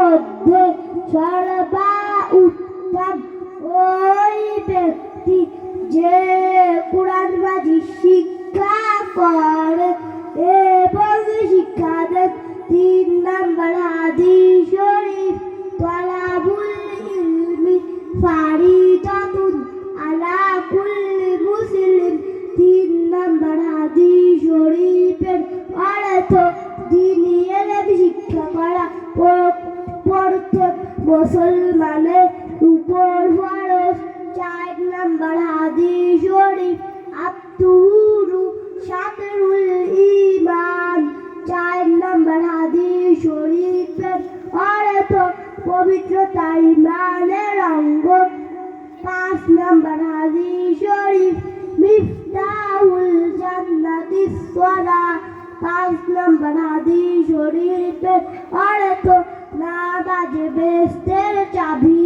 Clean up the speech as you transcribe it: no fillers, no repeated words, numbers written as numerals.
মধ্যে সর্বা উত্তম ওই ব্যক্তি যে কুরআন মাজিদ শিক্ষা করে এবং শিক্ষা দেন। 3 নাম্বার হাদিস শরীফ তলাবুল ইলমি ফারিদাতুন আলা কুল্লি মুসলিম। 3 নাম্বার হাদিস শরীফের অর্থ দ্বীনি ইলম শিক্ষা করা প্রত্যেক মুসলমানের উপর ফরজ। 4 নাম্বার হাদিস শরীফ আত-তুহুরু শাতরুল ঈমান। 4 নাম্বার হাদিস শরীফের অর্থ পবিত্রতা ঈমানের অঙ্গ। 5 নাম্বার হাদিস শরীফ মিফতাহুল জান্নাতিস সালাহ। 5 নাম্বার হাদিস শরীফের অর্থ নামাজ বেহেশতের চাবি।